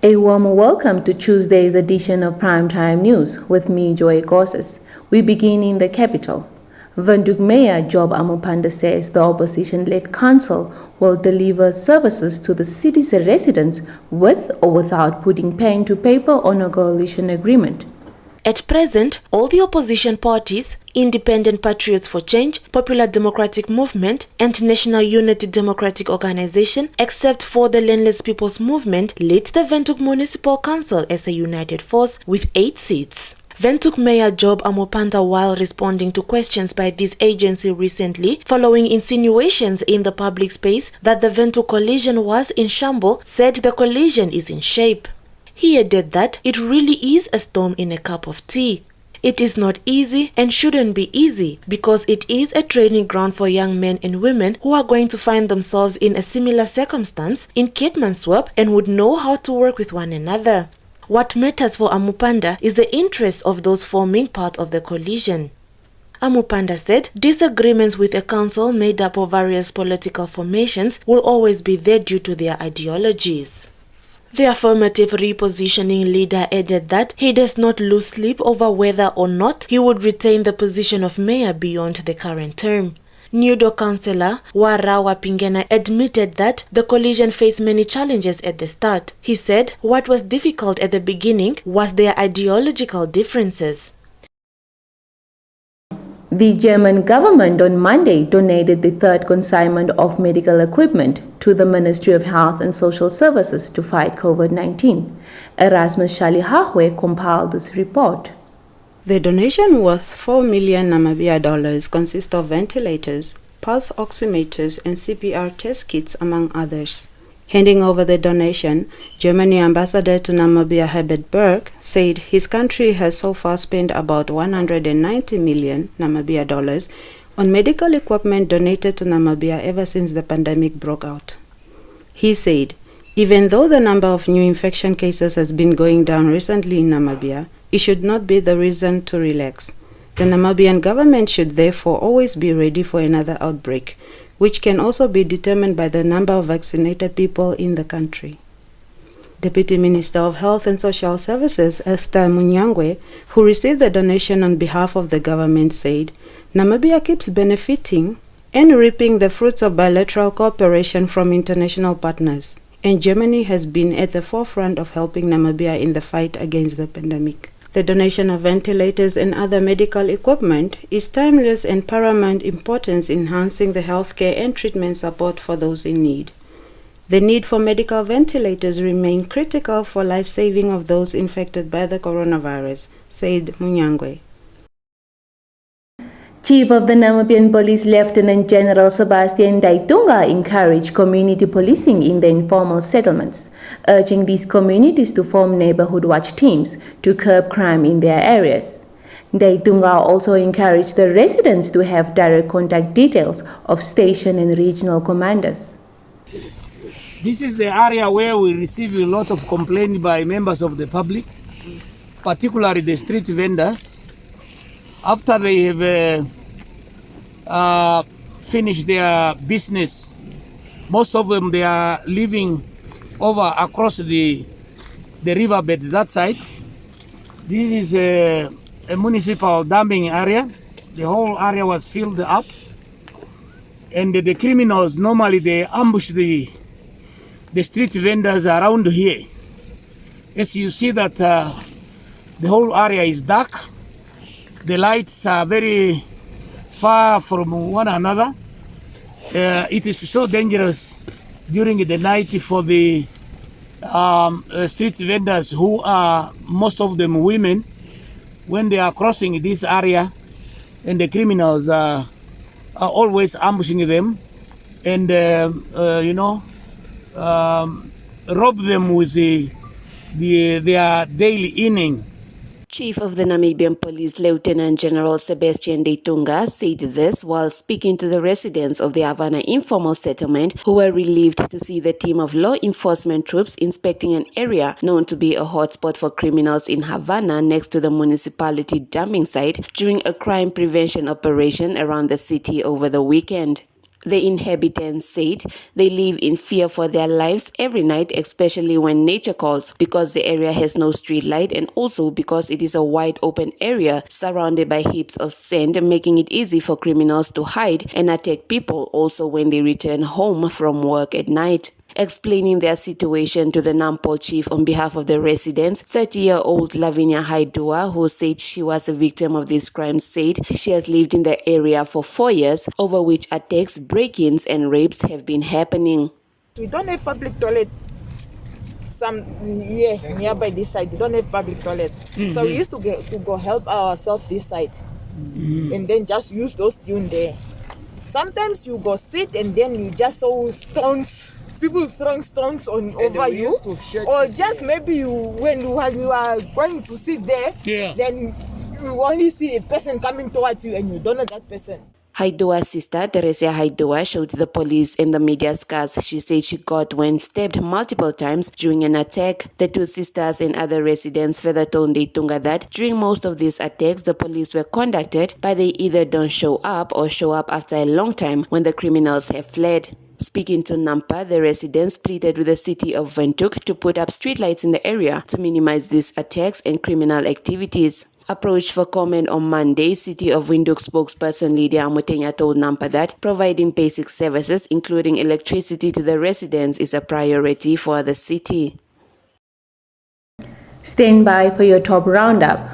A warm welcome to Tuesday's edition of Primetime News with me, Joy Gosses. We begin in the capital. Windhoek Mayor Job Amupanda says the opposition-led council will deliver services to the city's residents with or without putting pen to paper on a coalition agreement. At present, all the opposition parties, Independent Patriots for Change, Popular Democratic Movement, and National Unity Democratic Organization, except for the Landless People's Movement, lead the Windhoek Municipal Council as a united force with 8 seats. Windhoek Mayor Job Amupanda, while responding to questions by this agency recently, following insinuations in the public space that the Windhoek coalition was in shambles, said the coalition is in shape. He added that it really is a storm in a cup of tea. It is not easy and shouldn't be easy because it is a training ground for young men and women who are going to find themselves in a similar circumstance in Keetmanshoop and would know how to work with one another. What matters for Amupanda is the interests of those forming part of the coalition. Amupanda said disagreements with a council made up of various political formations will always be there due to their ideologies. The affirmative repositioning leader added that he does not lose sleep over whether or not he would retain the position of mayor beyond the current term. Nudo councillor Warawa Pingena admitted that the coalition faced many challenges at the start. He said what was difficult at the beginning was their ideological differences. The German government on Monday donated the third consignment of medical equipment to the Ministry of Health and Social Services to fight COVID-19. Erasmus Shalihahwe compiled this report. The donation worth 4 million Namibia dollars consists of ventilators, pulse oximeters and CPR test kits among others. Handing over the donation, Germany ambassador to Namibia Herbert Berg said his country has so far spent about 190 million Namibia dollars on medical equipment donated to Namibia ever since the pandemic broke out. He said, even though the number of new infection cases has been going down recently in Namibia, it should not be the reason to relax. The Namibian government should therefore always be ready for another outbreak, which can also be determined by the number of vaccinated people in the country. Deputy Minister of Health and Social Services, Esther Munyangwe, who received the donation on behalf of the government, said, Namibia keeps benefiting and reaping the fruits of bilateral cooperation from international partners, and Germany has been at the forefront of helping Namibia in the fight against the pandemic. The donation of ventilators and other medical equipment is timeless and paramount importance in enhancing the healthcare and treatment support for those in need. The need for medical ventilators remains critical for life-saving of those infected by the coronavirus, said Munyangwe. Chief of the Namibian Police Lieutenant General Sebastian Daitunga encouraged community policing in the informal settlements, urging these communities to form neighborhood watch teams to curb crime in their areas. Daitunga also encouraged the residents to have direct contact details of station and regional commanders. This is the area where we receive a lot of complaints by members of the public, particularly the street vendors. After they have finished their business, most of them they are living over across the riverbed that side. This is a municipal dumping area. The whole area was filled up, and the criminals normally they ambush the street vendors around here. As you see that the whole area is dark. The lights are very far from one another. It is so dangerous during the night for the street vendors, who are most of them women, when they are crossing this area, and the criminals are always ambushing them and rob them with their daily earning. Chief of the Namibian Police Lieutenant General Sebastian Daitunga said this while speaking to the residents of the Havana informal settlement who were relieved to see the team of law enforcement troops inspecting an area known to be a hotspot for criminals in Havana next to the municipality dumping site during a crime prevention operation around the city over the weekend. The inhabitants said they live in fear for their lives every night, especially when nature calls, because the area has no street light and also because it is a wide open area surrounded by heaps of sand, making it easy for criminals to hide and attack people also when they return home from work at night. Explaining their situation to the Nampo chief on behalf of the residents, 30-year-old Lavinia Haidua, who said she was a victim of this crime, said she has lived in the area for 4 years, over which attacks, break-ins and rapes have been happening. We don't have public toilet. Some here nearby this side, we don't have public toilets. So we used to go help ourselves this side, and then just use those dunes there. Sometimes you go sit and then you just saw stones. People throwing stones over you, or just maybe when you are going to sit there, then you only see a person coming towards you and you don't know that person. Haidua's sister, Teresa Haidua, showed the police and the media scars she said she got when stabbed multiple times during an attack. The two sisters and other residents further told Deitunga that during most of these attacks, the police were conducted, but they either don't show up or show up after a long time when the criminals have fled. Speaking to Nampa, the residents pleaded with the city of Windhoek to put up streetlights in the area to minimize these attacks and criminal activities. Approached for comment on Monday, City of Windhoek spokesperson Lydia Amutenya told Nampa that providing basic services, including electricity to the residents, is a priority for the city. Stand by for your top roundup.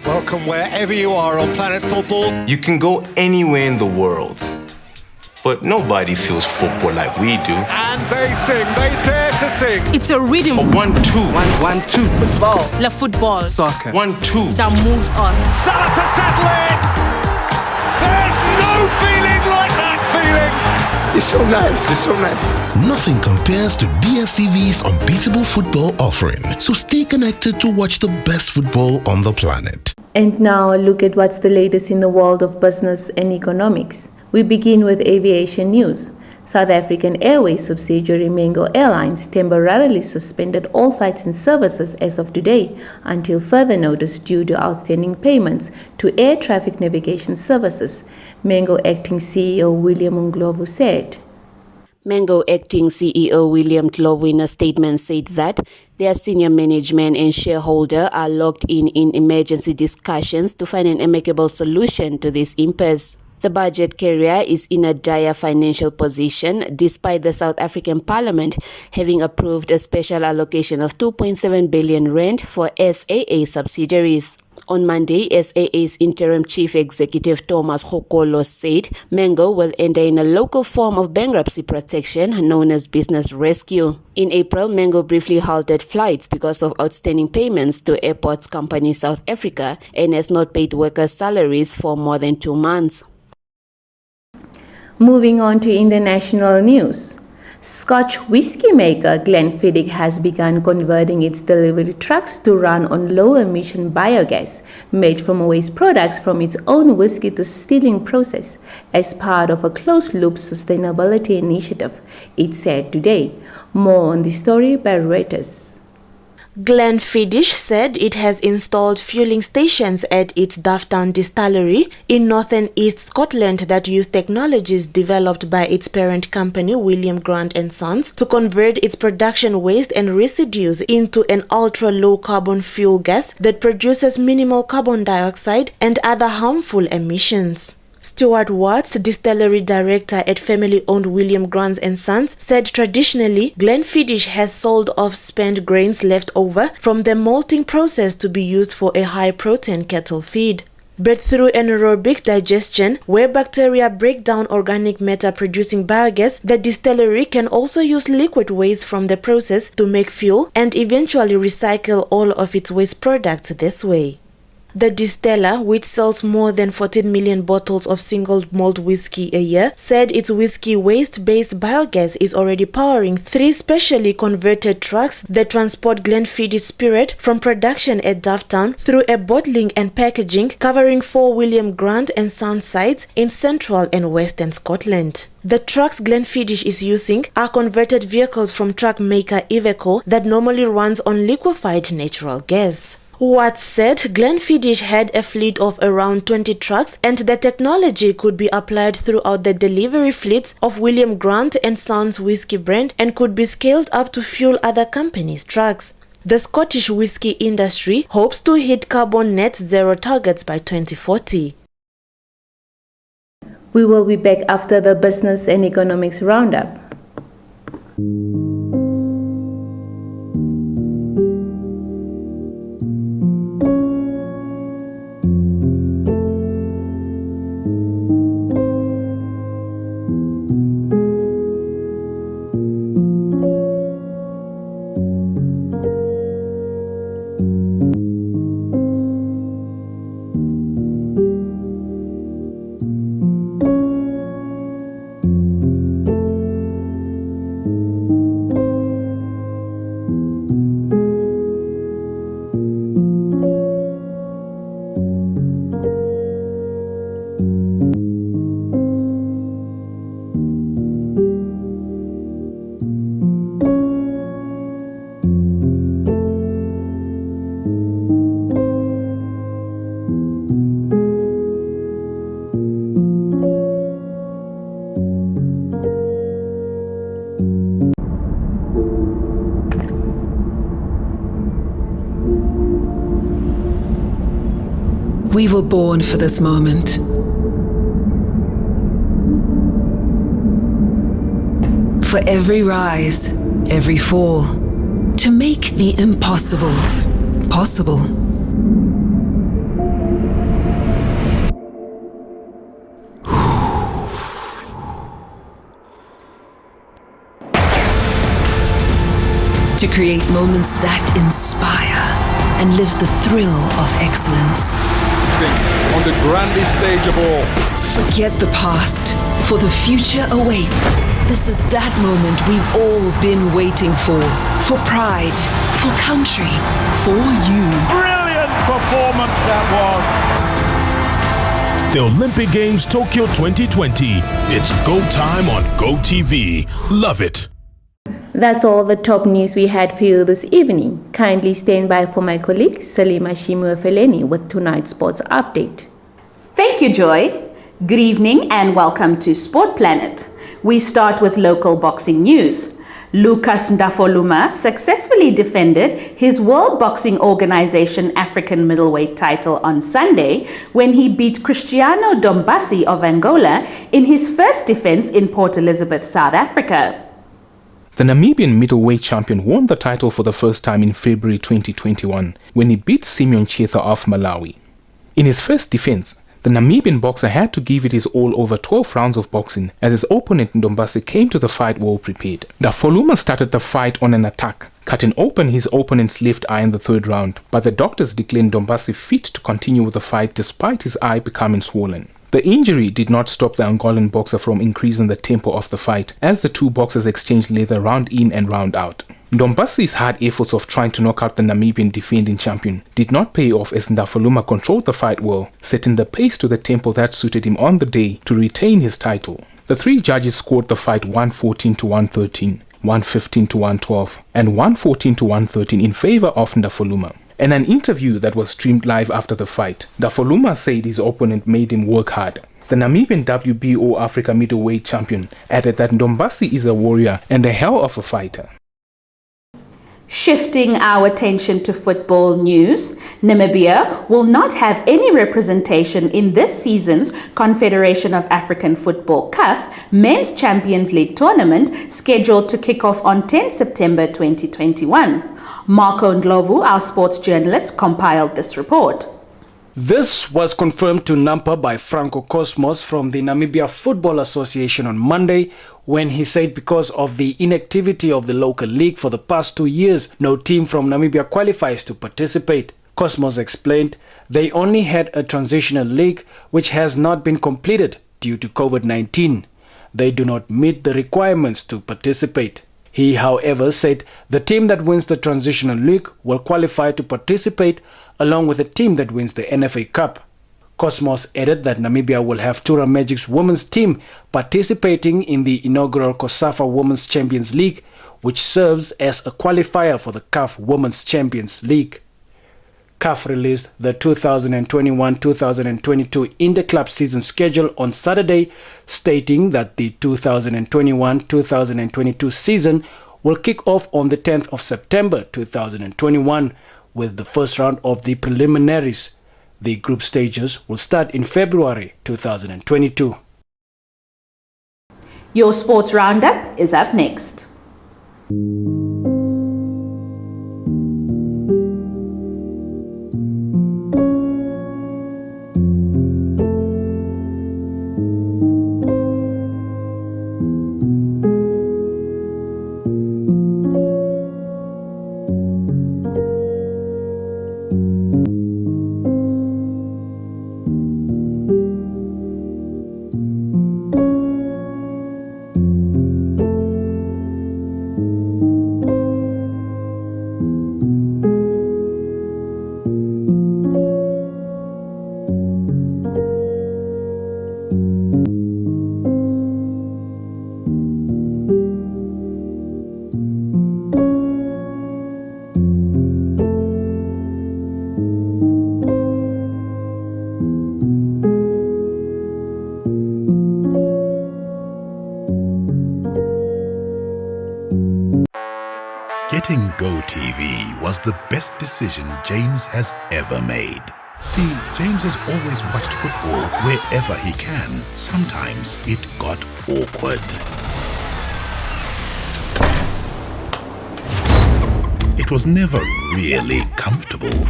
Welcome wherever you are on Planet Football. You can go anywhere in the world, but nobody feels football like we do. And they dare to sing. It's a rhythm. A 1-2. 1-2. Football. La football. Soccer. 1-2. That moves us. Salah to settle it. There's no feeling like that feeling. It's so nice. It's so nice. Nothing compares to DSTV's unbeatable football offering. So stay connected to watch the best football on the planet. And now a look at what's the latest in the world of business and economics. We begin with aviation news. South African Airways subsidiary Mango Airlines temporarily suspended all flights and services as of today until further notice due to outstanding payments to air traffic navigation services, Mango acting CEO William Nglovu said. Mango acting CEO William Nglovu in a statement said that their senior management and shareholder are locked in emergency discussions to find an amicable solution to this impasse. The budget carrier is in a dire financial position despite the South African Parliament having approved a special allocation of 2.7 billion rand for SAA subsidiaries. On Monday, SAA's interim chief executive Thomas Gokolo said Mango will enter in a local form of bankruptcy protection known as business rescue. In April, Mango briefly halted flights because of outstanding payments to Airports Company South Africa and has not paid workers' salaries for more than 2 months. Moving on to international news. Scotch whiskey maker Glenfiddich has begun converting its delivery trucks to run on low-emission biogas made from waste products from its own whiskey distilling process as part of a closed-loop sustainability initiative, it said today. More on the story by Reuters. Glenfiddich said it has installed fueling stations at its Dufftown distillery in northern East Scotland that use technologies developed by its parent company William Grant & Sons to convert its production waste and residues into an ultra-low carbon fuel gas that produces minimal carbon dioxide and other harmful emissions. Stuart Watts, distillery director at family-owned William Grant & Sons, said traditionally Glenfiddich has sold off spent grains left over from the malting process to be used for a high-protein cattle feed. But through anaerobic digestion, where bacteria break down organic matter producing biogas, the distillery can also use liquid waste from the process to make fuel and eventually recycle all of its waste products this way. The distiller, which sells more than 14 million bottles of single malt whiskey a year, said its whiskey waste-based biogas is already powering 3 specially converted trucks that transport Glenfiddich spirit from production at Dufftown through a bottling and packaging covering 4 William Grant & Sons sites in central and western Scotland. The trucks Glenfiddich is using are converted vehicles from truck maker Iveco that normally runs on liquefied natural gas. Watts said Glenfiddich had a fleet of around 20 trucks and the technology could be applied throughout the delivery fleets of William Grant & Sons whiskey brand and could be scaled up to fuel other companies' trucks. The Scottish whiskey industry hopes to hit carbon net zero targets by 2040. We will be back after the business and economics roundup. We were born for this moment. For every rise, every fall, to make the impossible possible. To create moments that inspire and live the thrill of excellence. On the grandest stage of all. Forget the past, for the future awaits. This is that moment we've all been waiting for pride, for country, for you. Brilliant performance that was. The Olympic Games Tokyo 2020. It's go time on GoTV. Love it. That's all the top news we had for you this evening. Kindly stand by for my colleague Salima Shimu-Feleni with tonight's sports update. Thank you, Joy. Good evening and welcome to Sport Planet. We start with local boxing news. Lucas Ndafoluma successfully defended his World Boxing Organization African middleweight title on Sunday when he beat Cristiano Dombasi of Angola in his first defense in Port Elizabeth, South Africa. The Namibian middleweight champion won the title for the first time in February 2021 when he beat Simeon Chetha of Malawi. In his first defense, the Namibian boxer had to give it his all over 12 rounds of boxing as his opponent Ndombasi came to the fight well prepared. Ndafoluma started the fight on an attack, cutting open his opponent's left eye in the third round, but the doctors declared Ndombasi fit to continue with the fight despite his eye becoming swollen. The injury did not stop the Angolan boxer from increasing the tempo of the fight as the two boxers exchanged leather round in and round out. Ndombasi's hard efforts of trying to knock out the Namibian defending champion did not pay off as Ndafoluma controlled the fight well, setting the pace to the tempo that suited him on the day to retain his title. The three judges scored the fight 114 to 113, 115 to 112, and 114 to 113 in favor of Ndafoluma. In an interview that was streamed live after the fight, Ndafoluma said his opponent made him work hard. The Namibian WBO Africa middleweight champion added that Ndombasi is a warrior and a hell of a fighter. Shifting our attention to football news, Namibia will not have any representation in this season's Confederation of African Football CAF Men's Champions League tournament scheduled to kick off on 10 September 2021. Marco Ndlovu, our sports journalist, compiled this report. This was confirmed to Nampa by Franco Cosmos from the Namibia Football Association on Monday, when he said because of the inactivity of the local league for the past 2 years, no team from Namibia qualifies to participate. Cosmos explained they only had a transitional league which has not been completed due to COVID-19. They do not meet the requirements to participate. He, however, said the team that wins the transitional league will qualify to participate along with the team that wins the NFA Cup. Cosmos added that Namibia will have Tura Magic's women's team participating in the inaugural COSAFA Women's Champions League, which serves as a qualifier for the CAF Women's Champions League. CAF released the 2021-2022 Interclub season schedule on Saturday, stating that the 2021-2022 season will kick off on the 10th of September 2021 with the first round of the preliminaries. The group stages will start in February 2022. Your sports roundup is up next. Getting GoTV was the best decision James has ever made. See, James has always watched football wherever he can. Sometimes it got awkward. It was never really comfortable.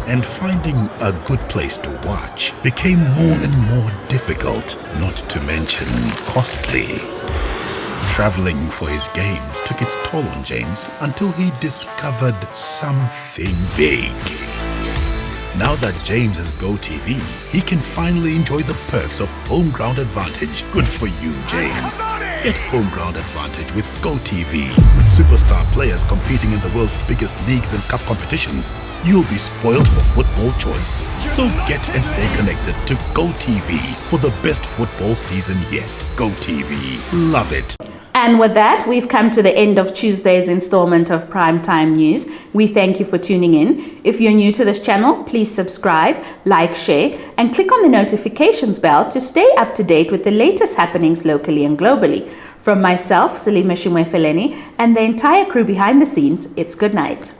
And finding a good place to watch became more and more difficult, not to mention costly. Traveling for his games took its toll on James until he discovered something big. Now that James has GoTV, he can finally enjoy the perks of home ground advantage. Good for you, James. Get home ground advantage with GoTV. With superstar players competing in the world's biggest leagues and cup competitions, you'll be spoiled for football choice. So get and stay connected to GoTV for the best football season yet. GoTV. Love it. And with that, we've come to the end of Tuesday's installment of Primetime News. We thank you for tuning in. If you're new to this channel, please subscribe, like, share, and click on the notifications bell to stay up to date with the latest happenings locally and globally. From myself, Salima Shimwefeleni, and the entire crew behind the scenes, it's good night.